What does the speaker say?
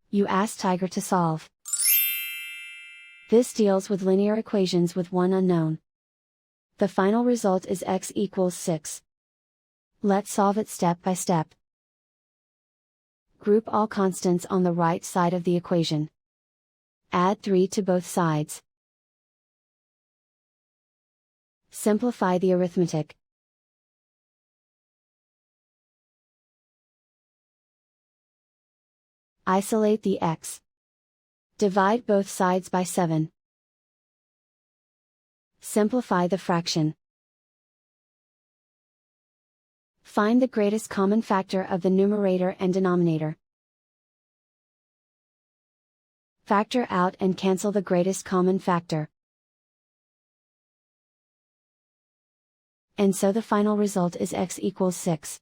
You ask Tiger to solve. This deals with linear equations with one unknown. The final result is x equals 6. Let's solve it step by step. Group all constants on the right side of the equation. Add 3 to both sides. Simplify the arithmetic. Isolate the x. Divide both sides by 7. Simplify the fraction. Find the greatest common factor of the numerator and denominator. Factor out and cancel the greatest common factor. And so the final result is x equals 6.